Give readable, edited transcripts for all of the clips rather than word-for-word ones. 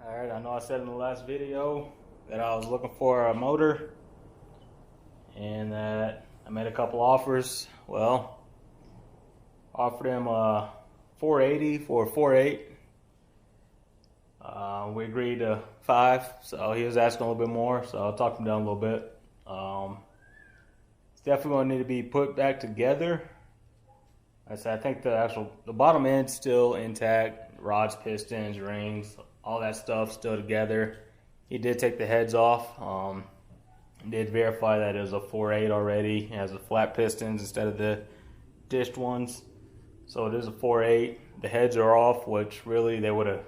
Alright, I know I said in the last video that I was looking for a motor and that I made a couple offers. Well, offered him $480 for a 4.8. We agreed to $5, so he was asking a little bit more, so I'll talk him down a little bit. It's definitely going to need to be put back together. I think the bottom end's still intact, rods, pistons, rings, all that stuff still together. He did take the heads off. Did verify that it was a 4.8 already. It has the flat pistons instead of the dished ones, so it is a 4.8. The heads are off, which really it would have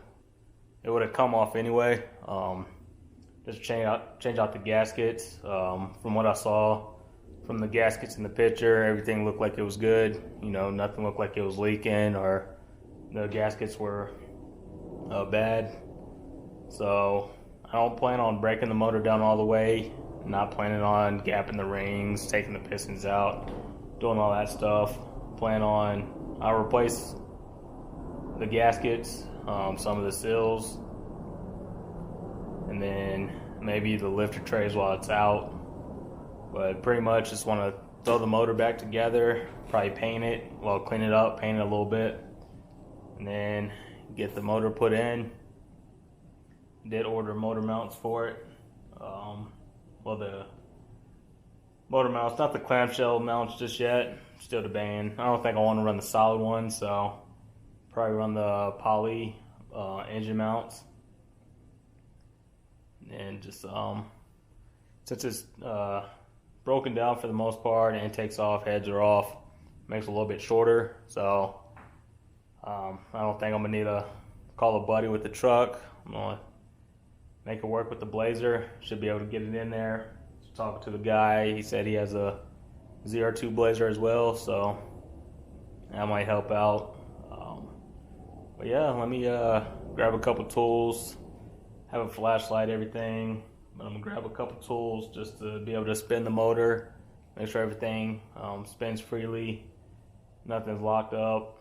come off anyway. Just change out the gaskets. From what I saw from the gaskets in the picture, everything looked like it was good. You know, nothing looked like it was leaking or the gaskets were bad. So I don't plan on breaking the motor down all the way. Not planning on gapping the rings, taking the pistons out, doing all that stuff. I'll replace the gaskets, some of the seals, and then maybe the lifter trays while it's out. But pretty much just want to throw the motor back together, probably paint it, clean it up, paint it a little bit, and then get the motor put in. Did order motor mounts for it. The motor mounts, not the clamshell mounts just yet, still debating. I don't think I want to run the solid one, so probably run the poly engine mounts. And just since it's broken down for the most part, and intakes off, heads are off, makes it a little bit shorter. So I don't think I'm gonna need to call a buddy with the truck. I'm gonna make it work with the Blazer. Should be able to get it in there. Talking to the guy, he said he has a ZR2 Blazer as well, so that might help out. But yeah, let me grab a couple tools, have a flashlight, everything. But I'm gonna grab a couple tools just to be able to spin the motor, make sure everything spins freely, nothing's locked up.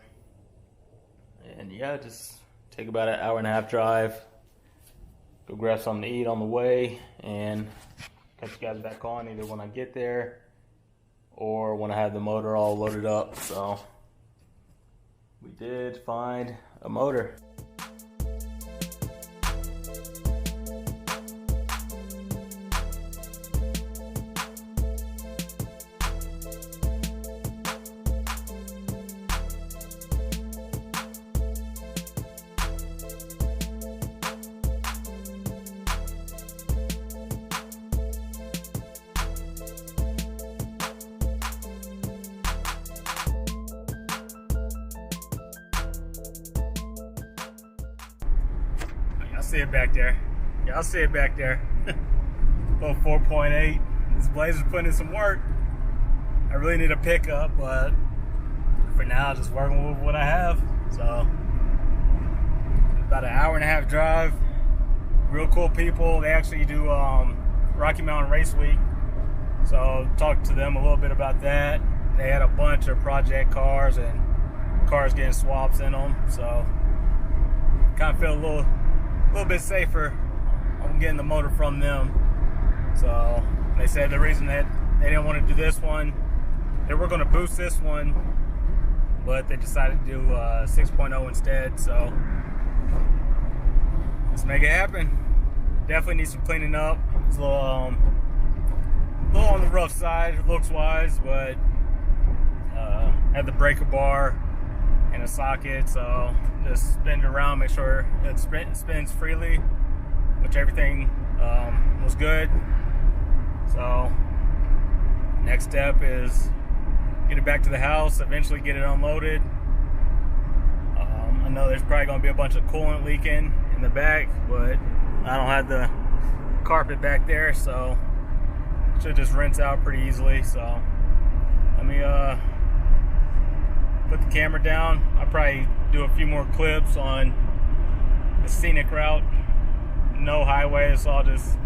And yeah, just take about an hour-and-a-half drive. Go grab something to eat on the way and catch you guys back on either when I get there or when I have the motor all loaded up. So we did find a motor. See it back there. Y'all see it back there. About 4.8. This Blazer's putting in some work. I really need a pickup, but for now, just working with what I have. So, about an hour-and-a-half drive. Real cool people. They actually do Rocky Mountain Race Week. So, talked to them a little bit about that. They had a bunch of project cars and cars getting swaps in them. So, kind of feel a little bit safer on getting the motor from them. So they said the reason that they didn't want to do this one, they were going to boost this one, but they decided to do 6.0 instead. So let's make it happen. Definitely needs some cleaning up. It's a little on the rough side looks wise, but had the breaker bar and a socket, so just spin it around, make sure it spins freely, which everything was good. So next step is get it back to the house, eventually get it unloaded. I know there's probably going to be a bunch of coolant leaking in the back, but I don't have the carpet back there, so it should just rinse out pretty easily. So let me put the camera down. I'll probably do a few more clips on the scenic route. No highway, it's all just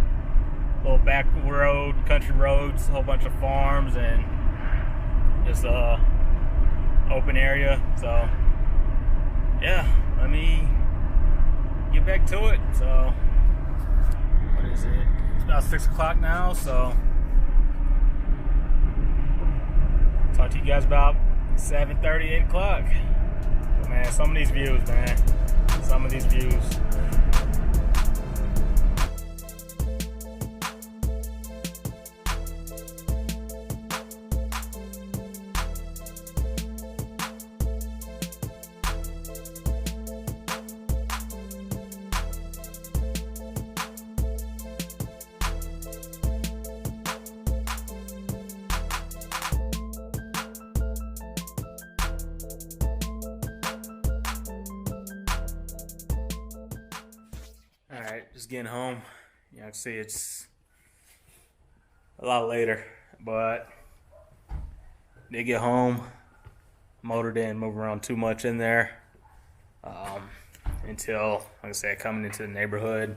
little back road, country roads, a whole bunch of farms and just open area. So yeah, let me get back to it. So, what is it? It's about 6 o'clock now, so talk to you guys about 7:30, 8 o'clock. But man, some of these views, man. Some of these views. Alright, just getting home. You can see it's a lot later, but did get home. Motor didn't move around too much in there until, like I said, coming into the neighborhood.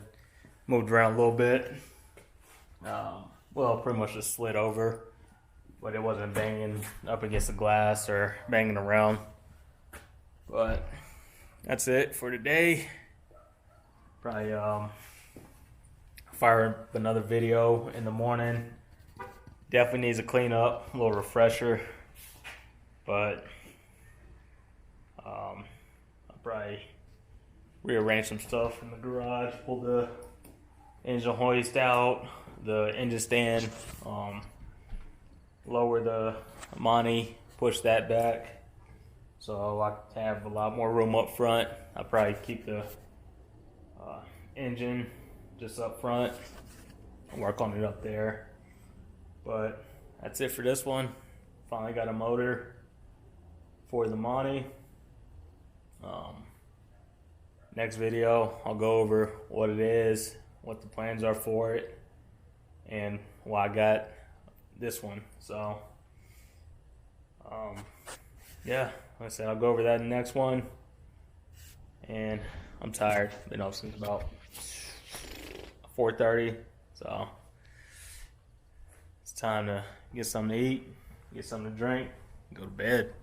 Moved around a little bit. Well, pretty much just slid over, but it wasn't banging up against the glass or banging around. But that's it for today. Probably fire up another video in the morning. Definitely needs a clean up, a little refresher. But I'll probably rearrange some stuff in the garage, pull the engine hoist out, the engine stand, lower the Monte, push that back. So I have a lot more room up front. I'll probably keep the engine just up front and work on it up there. But that's it for this one. Finally got a motor for the Monte. Next video I'll go over what it is, what the plans are for it, and why I got this one. So yeah, like I said, I'll go over that in the next one. And I'm tired. Been up since about 4:30, so it's time to get something to eat, get something to drink, and go to bed.